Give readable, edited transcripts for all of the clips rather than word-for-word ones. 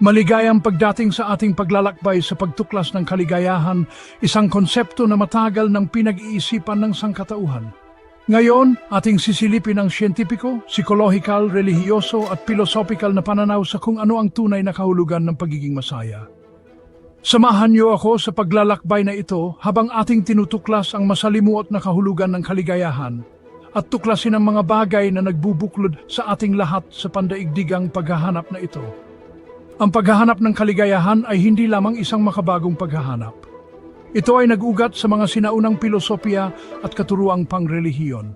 Maligayang pagdating sa ating paglalakbay sa pagtuklas ng kaligayahan, isang konsepto na matagal ng pinag-iisipan ng sangkatauhan. Ngayon, ating sisilipin ang siyentipiko, psikolohikal, relihiyoso at pilosopikal na pananaw sa kung ano ang tunay na kahulugan ng pagiging masaya. Samahan niyo ako sa paglalakbay na ito habang ating tinutuklas ang masalimuot na kahulugan ng kaligayahan at tuklasin ang mga bagay na nagbubuklod sa ating lahat sa pandaigdigang paghahanap na ito. Ang paghahanap ng kaligayahan ay hindi lamang isang makabagong paghahanap. Ito ay nag-ugat sa mga sinaunang pilosopiya at katuruang pangrelihiyon.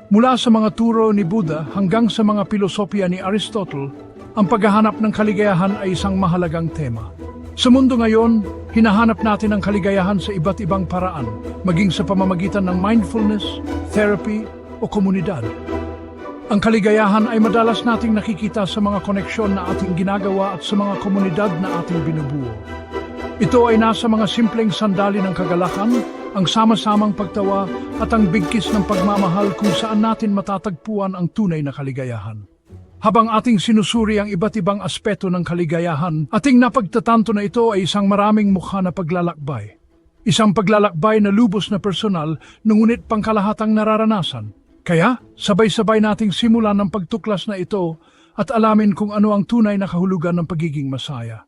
Mula sa mga turo ni Buddha hanggang sa mga pilosopiya ni Aristotle, ang paghahanap ng kaligayahan ay isang mahalagang tema. Sa mundo ngayon, hinahanap natin ang kaligayahan sa iba't ibang paraan, maging sa pamamagitan ng mindfulness, therapy o komunidad. Ang kaligayahan ay madalas nating nakikita sa mga koneksyon na ating ginagawa at sa mga komunidad na ating binubuo. Ito ay nasa mga simpleng sandali ng kagalakan, ang sama-samang pagtawa at ang bigkis ng pagmamahal kung saan natin matatagpuan ang tunay na kaligayahan. Habang ating sinusuri ang iba't ibang aspeto ng kaligayahan, ating napagtatanto na ito ay isang maraming mukha na paglalakbay. Isang paglalakbay na lubos na personal, ngunit pangkalahatang nararanasan. Kaya, sabay-sabay nating simulan ng pagtuklas na ito at alamin kung ano ang tunay na kahulugan ng pagiging masaya.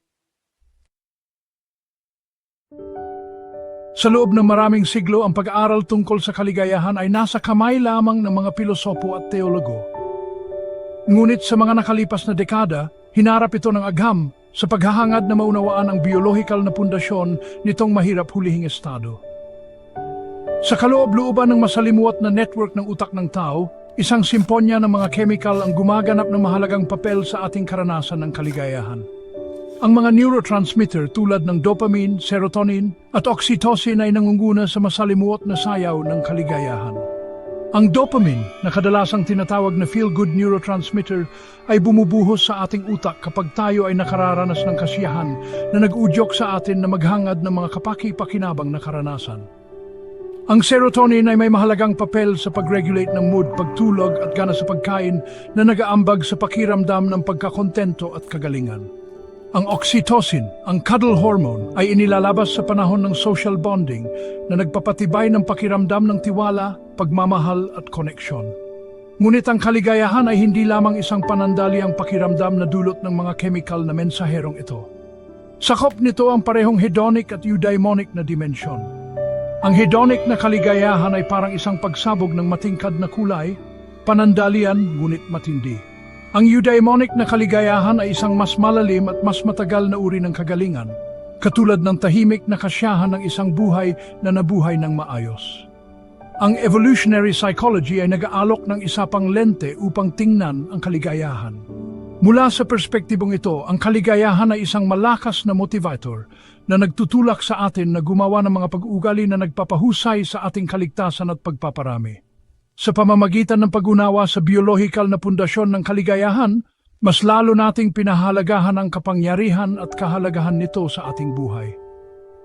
Sa loob ng maraming siglo, ang pag-aaral tungkol sa kaligayahan ay nasa kamay lamang ng mga pilosopo at teologo. Ngunit sa mga nakalipas na dekada, hinarap ito ng agham sa paghahangad na maunawaan ang biolohikal na pundasyon nitong mahirap hulihing estado. Sa kaloob-looban ng masalimuot na network ng utak ng tao, isang simponya ng mga chemical ang gumaganap ng mahalagang papel sa ating karanasan ng kaligayahan. Ang mga neurotransmitter tulad ng dopamine, serotonin at oxytocin ay nangunguna sa masalimuot na sayaw ng kaligayahan. Ang dopamine, na kadalasang tinatawag na feel-good neurotransmitter, ay bumubuhos sa ating utak kapag tayo ay nakararanas ng kasiyahan na nag-udyok sa atin na maghangad ng mga kapaki-pakinabang na karanasan. Ang serotonin ay may mahalagang papel sa pag-regulate ng mood, pagtulog at gana sa pagkain na nag-aambag sa pakiramdam ng pagkakontento at kagalingan. Ang oxytocin, ang cuddle hormone, ay inilalabas sa panahon ng social bonding na nagpapatibay ng pakiramdam ng tiwala, pagmamahal at koneksyon. Ngunit ang kaligayahan ay hindi lamang isang panandaliang pakiramdam na dulot ng mga chemical na mensaherong ito. Sakop nito ang parehong hedonic at eudaimonic na dimensyon. Ang hedonic na kaligayahan ay parang isang pagsabog ng matingkad na kulay, panandalian ngunit matindi. Ang eudaimonic na kaligayahan ay isang mas malalim at mas matagal na uri ng kagalingan, katulad ng tahimik na kasiyahan ng isang buhay na nabuhay ng maayos. Ang evolutionary psychology ay nag-aalok ng isa pang lente upang tingnan ang kaligayahan. Mula sa perspektibong ito, ang kaligayahan ay isang malakas na motivator na nagtutulak sa atin na gumawa ng mga pag-uugali na nagpapahusay sa ating kaligtasan at pagpaparami. Sa pamamagitan ng pag-unawa sa biolohikal na pundasyon ng kaligayahan, mas lalo nating pinahalagahan ang kapangyarihan at kahalagahan nito sa ating buhay.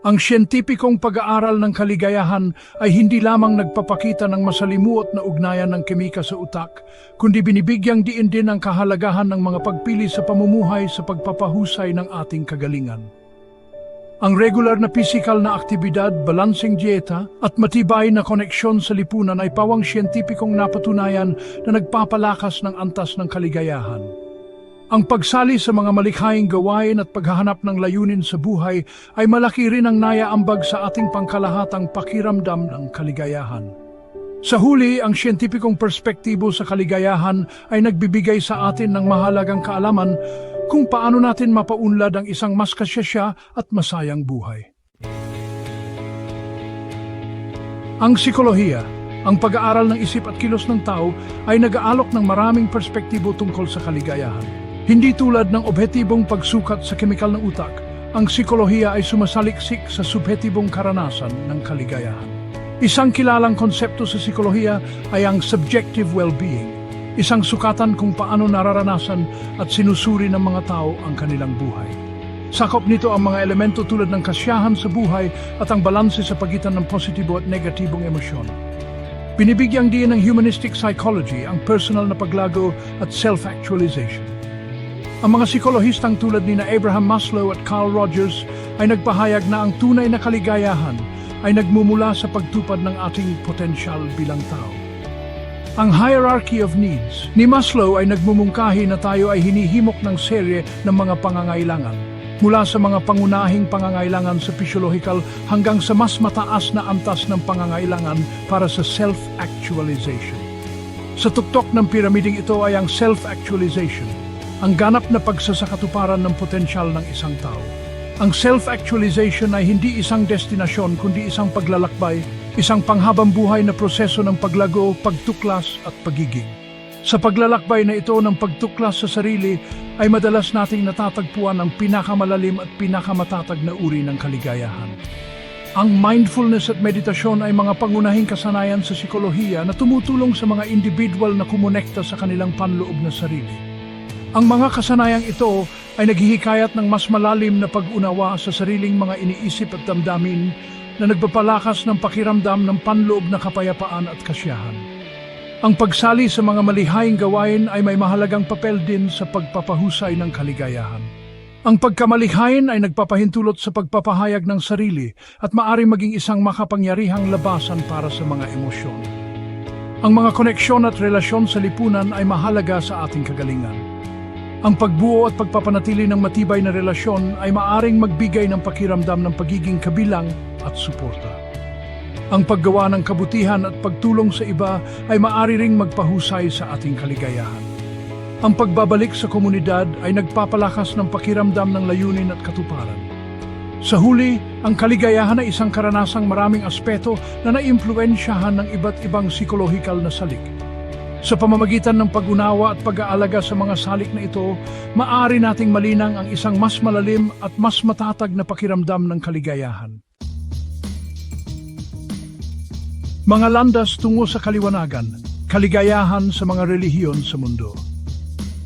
Ang siyentipikong pag-aaral ng kaligayahan ay hindi lamang nagpapakita ng masalimuot na ugnayan ng kemika sa utak, kundi binibigyang diin din ang kahalagahan ng mga pagpili sa pamumuhay sa pagpapahusay ng ating kagalingan. Ang regular na pisikal na aktibidad, balanseng dieta at matibay na koneksyon sa lipunan ay pawang siyentipikong napatunayan na nagpapalakas ng antas ng kaligayahan. Ang pagsali sa mga malikhaing gawain at paghahanap ng layunin sa buhay ay malaki rin ang naiaambag sa ating pangkalahatang pakiramdam ng kaligayahan. Sa huli, ang siyentipikong perspektibo sa kaligayahan ay nagbibigay sa atin ng mahalagang kaalaman kung paano natin mapaunlad ang isang mas kasyasya at masayang buhay. Ang psikolohiya, ang pag-aaral ng isip at kilos ng tao, ay nag-aalok ng maraming perspektibo tungkol sa kaligayahan. Hindi tulad ng objetibong pagsukat sa kemikal ng utak, ang psikolohiya ay sumasaliksik sa subjetibong karanasan ng kaligayahan. Isang kilalang konsepto sa psikolohiya ay ang subjective well-being, isang sukatan kung paano nararanasan at sinusuri ng mga tao ang kanilang buhay. Sakop nito ang mga elemento tulad ng kasiyahan sa buhay at ang balanse sa pagitan ng positibo at negatibong emosyon. Binibigyang diin ng humanistic psychology ang personal na paglago at self-actualization. Ang mga psikolohistang tulad ni na Abraham Maslow at Carl Rogers ay nagpahayag na ang tunay na kaligayahan ay nagmumula sa pagtupad ng ating potensyal bilang tao. Ang hierarchy of needs ni Maslow ay nagmumungkahi na tayo ay hinihimok ng serye ng mga pangangailangan, mula sa mga pangunahing pangangailangan sa physiological hanggang sa mas mataas na antas ng pangangailangan para sa self-actualization. Sa tuktok ng piramiding ito ay ang self-actualization, ang ganap na pagsasakatuparan ng potensyal ng isang tao. Ang self-actualization ay hindi isang destinasyon kundi isang paglalakbay, isang panghabang buhay na proseso ng paglago, pagtuklas at pagiging. Sa paglalakbay na ito ng pagtuklas sa sarili ay madalas nating natatagpuan ang pinakamalalim at pinakamatatag na uri ng kaligayahan. Ang mindfulness at meditasyon ay mga pangunahing kasanayan sa psikolohiya na tumutulong sa mga individual na kumonekta sa kanilang panloob na sarili. Ang mga kasanayang ito ay naghihikayat ng mas malalim na pag-unawa sa sariling mga iniisip at damdamin na nagpapalakas ng pakiramdam ng panloob na kapayapaan at kasiyahan. Ang pagsali sa mga malihaying gawain ay may mahalagang papel din sa pagpapahusay ng kaligayahan. Ang pagkamalikhain ay nagpapahintulot sa pagpapahayag ng sarili at maaaring maging isang makapangyarihang labasan para sa mga emosyon. Ang mga koneksyon at relasyon sa lipunan ay mahalaga sa ating kagalingan. Ang pagbuo at pagpapanatili ng matibay na relasyon ay maaaring magbigay ng pakiramdam ng pagiging kabilang at suporta. Ang paggawa ng kabutihan at pagtulong sa iba ay maaari ring magpahusay sa ating kaligayahan. Ang pagbabalik sa komunidad ay nagpapalakas ng pakiramdam ng layunin at katuparan. Sa huli, ang kaligayahan ay isang karanasang maraming aspeto na naimpluwensyahan ng iba't ibang psikolohikal na salik. Sa pamamagitan ng pag-unawa at pag-aalaga sa mga salik na ito, maaari nating malinang ang isang mas malalim at mas matatag na pakiramdam ng kaligayahan. Mga landas tungo sa kaliwanagan, kaligayahan sa mga relihiyon sa mundo.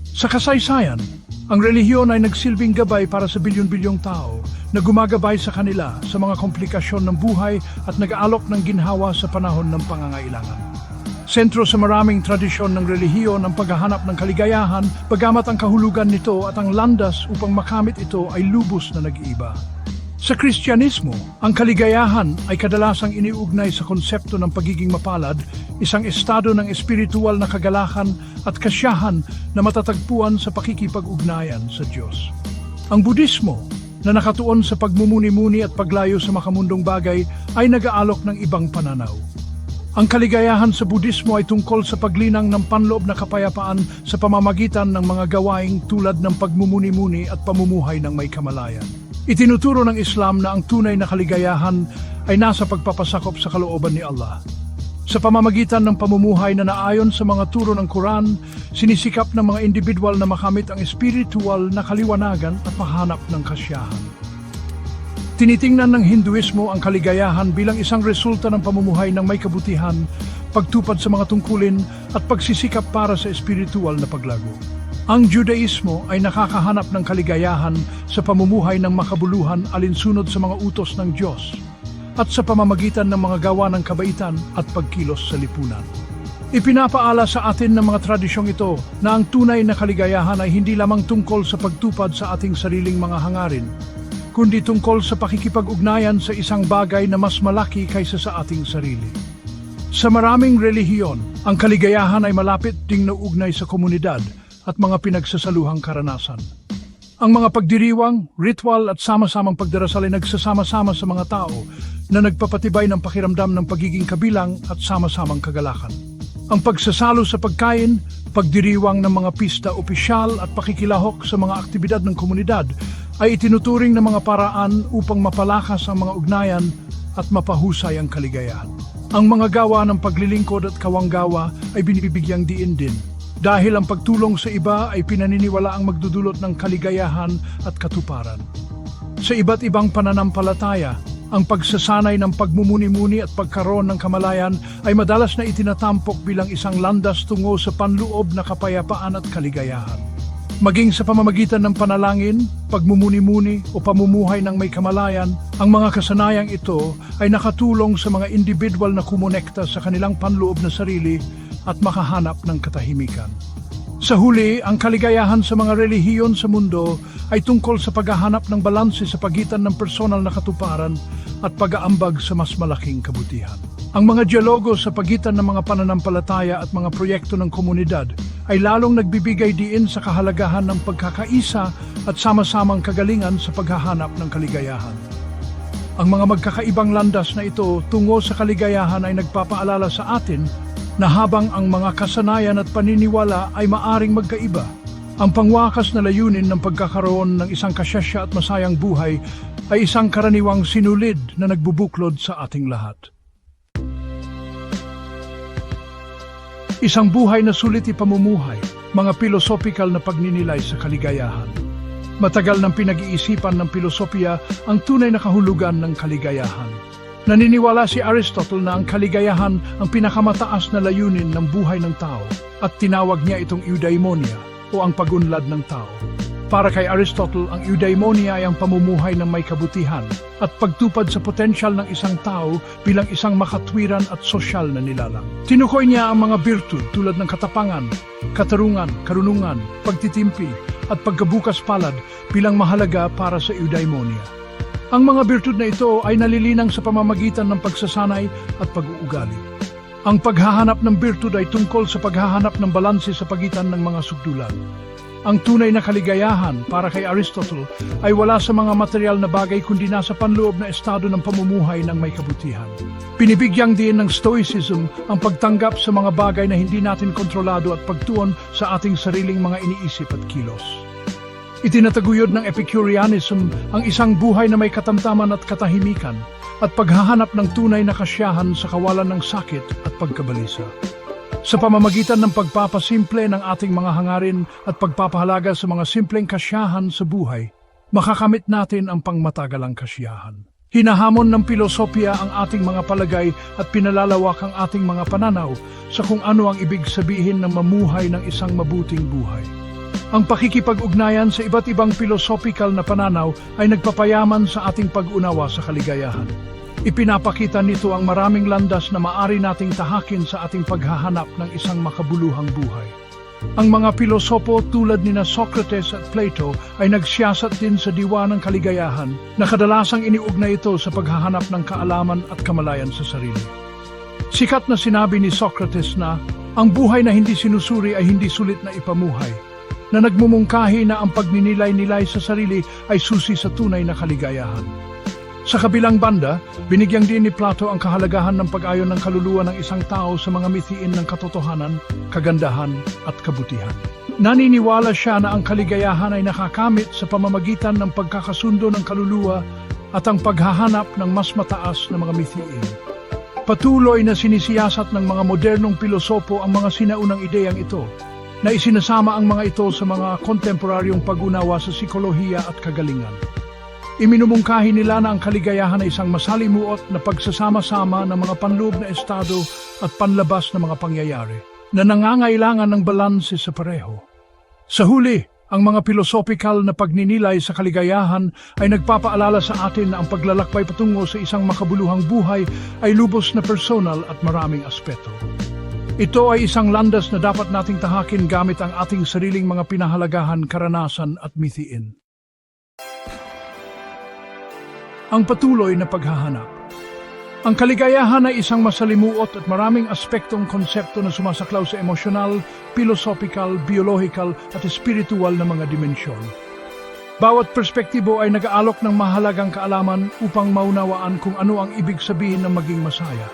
Sa kasaysayan, ang relihiyon ay nagsilbing gabay para sa bilyon-bilyong tao na gumagabay sa kanila sa mga komplikasyon ng buhay at nag-aalok ng ginhawa sa panahon ng pangangailangan. Sentro sa maraming tradisyon ng relihiyon ang paghahanap ng kaligayahan, bagamat ang kahulugan nito at ang landas upang makamit ito ay lubos na nag-iiba. Sa Kristyanismo, ang kaligayahan ay kadalasang iniugnay sa konsepto ng pagiging mapalad, isang estado ng espiritual na kagalakan at kasiyahan na matatagpuan sa pakikipag-ugnayan sa Diyos. Ang Budismo, na nakatuon sa pagmumuni-muni at paglayo sa makamundong bagay, ay nag-aalok ng ibang pananaw. Ang kaligayahan sa Budismo ay tungkol sa paglinang ng panloob na kapayapaan sa pamamagitan ng mga gawaing tulad ng pagmumuni-muni at pamumuhay ng may kamalayan. Itinuturo ng Islam na ang tunay na kaligayahan ay nasa pagpapasakop sa kalooban ni Allah. Sa pamamagitan ng pamumuhay na naayon sa mga turo ng Quran, sinisikap ng mga individual na makamit ang espiritual na kaliwanagan at mahanap ng kasiyahan. Tinitingnan ng Hinduismo ang kaligayahan bilang isang resulta ng pamumuhay ng may kabutihan, pagtupad sa mga tungkulin at pagsisikap para sa espiritual na paglago. Ang Judaismo ay nakakahanap ng kaligayahan sa pamumuhay ng makabuluhan alinsunod sa mga utos ng Diyos at sa pamamagitan ng mga gawa ng kabaitan at pagkilos sa lipunan. Ipinapaala sa atin ng mga tradisyong ito na ang tunay na kaligayahan ay hindi lamang tungkol sa pagtupad sa ating sariling mga hangarin, kundi tungkol sa pakikipag-ugnayan sa isang bagay na mas malaki kaysa sa ating sarili. Sa maraming relihiyon, ang kaligayahan ay malapit ding nauugnay sa komunidad at mga pinagsasaluhang karanasan. Ang mga pagdiriwang, ritual at sama-samang pagdarasal ay nagsasama-sama sa mga tao na nagpapatibay ng pakiramdam ng pagiging kabilang at sama-samang kagalakan. Ang pagsasalo sa pagkain, pagdiriwang ng mga pista opisyal at pakikilahok sa mga aktibidad ng komunidad ay itinuturing ng mga paraan upang mapalakas ang mga ugnayan at mapahusay ang kaligayahan. Ang mga gawa ng paglilingkod at kawanggawa ay binibigyang diin din, dahil ang pagtulong sa iba ay pinaniniwala ang magdudulot ng kaligayahan at katuparan. Sa iba't ibang pananampalataya, ang pagsasanay ng pagmumuni-muni at pagkaroon ng kamalayan ay madalas na itinatampok bilang isang landas tungo sa panloob na kapayapaan at kaligayahan. Maging sa pamamagitan ng panalangin, pagmumuni-muni o pamumuhay ng may kamalayan, ang mga kasanayang ito ay nakatulong sa mga individual na kumonekta sa kanilang panloob na sarili at makahanap ng katahimikan. Sa huli, ang kaligayahan sa mga relihiyon sa mundo ay tungkol sa paghahanap ng balanse sa pagitan ng personal na katuparan at pag-aambag sa mas malaking kabutihan. Ang mga dialogo sa pagitan ng mga pananampalataya at mga proyekto ng komunidad ay lalong nagbibigay diin sa kahalagahan ng pagkakaisa at sama-samang kagalingan sa paghahanap ng kaligayahan. Ang mga magkakaibang landas na ito tungo sa kaligayahan ay nagpapaalala sa atin na habang ang mga kasanayan at paniniwala ay maaring magkaiba, ang pangwakas na layunin ng pagkakaroon ng isang kasyasya at masayang buhay ay isang karaniwang sinulid na nagbubuklod sa ating lahat. Isang buhay na sulit ipamumuhay, mga pilosopikal na pagninilay sa kaligayahan. Matagal nang pinag-iisipan ng pilosopiya ang tunay na kahulugan ng kaligayahan. Naniniwala si Aristotle na ang kaligayahan ang pinakamataas na layunin ng buhay ng tao at tinawag niya itong eudaimonia o ang pagunlad ng tao. Para kay Aristotle, ang eudaimonia ay ang pamumuhay ng may kabutihan at pagtupad sa potensyal ng isang tao bilang isang makatwiran at sosyal na nilalang. Tinukoy niya ang mga birtud tulad ng katapangan, katarungan, karunungan, pagtitimpi at pagkabukas palad bilang mahalaga para sa eudaimonia. Ang mga birtud na ito ay nalilinang sa pamamagitan ng pagsasanay at pag-uugali. Ang paghahanap ng birtud ay tungkol sa paghahanap ng balanse sa pagitan ng mga sugdulan. Ang tunay na kaligayahan para kay Aristotle ay wala sa mga material na bagay kundi nasa panloob na estado ng pamumuhay ng may kabutihan. Pinibigyang din ng Stoicism ang pagtanggap sa mga bagay na hindi natin kontrolado at pagtuon sa ating sariling mga iniisip at kilos. Itinataguyod ng Epicureanism ang isang buhay na may katamtaman at katahimikan at paghahanap ng tunay na kasiyahan sa kawalan ng sakit at pagkabalisa. Sa pamamagitan ng pagpapasimple ng ating mga hangarin at pagpapahalaga sa mga simpleng kasiyahan sa buhay, makakamit natin ang pangmatagalang kasiyahan. Hinahamon ng pilosopiya ang ating mga palagay at pinalalawak ang ating mga pananaw sa kung ano ang ibig sabihin ng mamuhay ng isang mabuting buhay. Ang pakikipag-ugnayan sa iba't ibang philosophical na pananaw ay nagpapayaman sa ating pag-unawa sa kaligayahan. Ipinapakita nito ang maraming landas na maaari nating tahakin sa ating paghahanap ng isang makabuluhang buhay. Ang mga pilosopo tulad nina Socrates at Plato ay nagsiyasat din sa diwa ng kaligayahan na kadalasang iniugnay ito sa paghahanap ng kaalaman at kamalayan sa sarili. Sikat na sinabi ni Socrates na ang buhay na hindi sinusuri ay hindi sulit na ipamuhay, na nagmumungkahi na ang pagninilay-nilay sa sarili ay susi sa tunay na kaligayahan. Sa kabilang banda, binigyang din ni Plato ang kahalagahan ng pag-ayon ng kaluluwa ng isang tao sa mga mithiin ng katotohanan, kagandahan at kabutihan. Naniniwala siya na ang kaligayahan ay nakakamit sa pamamagitan ng pagkakasundo ng kaluluwa at ang paghahanap ng mas mataas na mga mithiin. Patuloy na sinisiyasat ng mga modernong pilosopo ang mga sinaunang ideyang ito, na isinasama ang mga ito sa mga kontemporaryong pag-unawa sa psikolohiya at kagalingan. Iminumungkahi nila na ang kaligayahan ay isang masalimuot na pagsasama-sama ng mga panloob na estado at panlabas na mga pangyayari, na nangangailangan ng balanse sa pareho. Sa huli, ang mga philosophical na pagninilay sa kaligayahan ay nagpapaalala sa atin na ang paglalakbay patungo sa isang makabuluhang buhay ay lubos na personal at maraming aspeto. Ito ay isang landas na dapat nating tahakin gamit ang ating sariling mga pinahalagahan, karanasan at mithiin. Ang patuloy na paghahanap. Ang kaligayahan ay isang masalimuot at maraming aspektong konsepto na sumasaklaw sa emosyonal, philosophical, biological at espiritual na mga dimensyon. Bawat perspektibo ay nag-aalok ng mahalagang kaalaman upang maunawaan kung ano ang ibig sabihin ng maging masaya.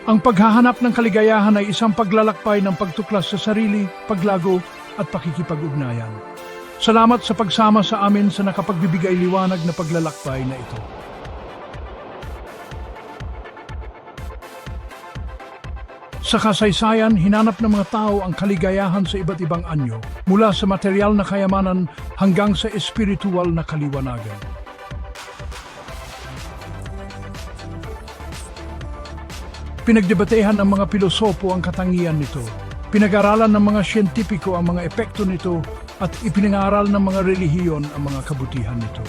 Ang paghahanap ng kaligayahan ay isang paglalakbay ng pagtuklas sa sarili, paglago at pakikipag-ugnayan. Salamat sa pagsama sa amin sa nakapagbibigay liwanag na paglalakbay na ito. Sa kasaysayan, hinanap ng mga tao ang kaligayahan sa iba't ibang anyo, mula sa material na kayamanan hanggang sa espiritual na kaliwanagan. Pinagdebatehan ng mga pilosopo ang katangian nito. Pinag-aralan ng mga siyentipiko ang mga epekto nito at ipinangaral ng mga relihiyon ang mga kabutihan nito.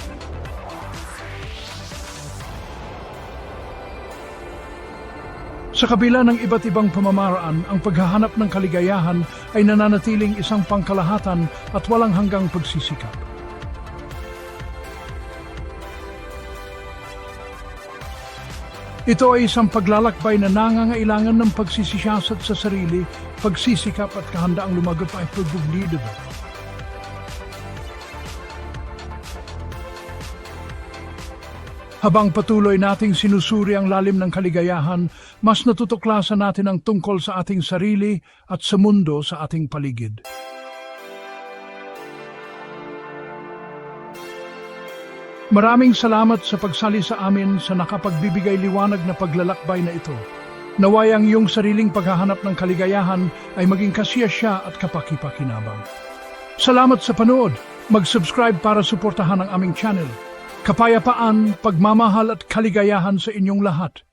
Sa kabila ng iba't ibang pamamaraan, ang paghahanap ng kaligayahan ay nananatiling isang pangkalahatan at walang hanggang pagsisikap. Ito ay isang paglalakbay na nangangailangan ng pagsisiyasat sa sarili, pagsisikap at kahandaang lumagot ay pagbuglido. Habang patuloy nating sinusuri ang lalim ng kaligayahan, mas natutuklasan natin ang tungkol sa ating sarili at sa mundo sa ating paligid. Maraming salamat sa pagsali sa amin sa nakapagbibigay liwanag na paglalakbay na ito. Naway ang iyong sariling paghahanap ng kaligayahan ay maging kasiyasya at kapaki-pakinabang. Salamat sa panood. Mag-subscribe para suportahan ang aming channel. Kapayapaan, pagmamahal at kaligayahan sa inyong lahat.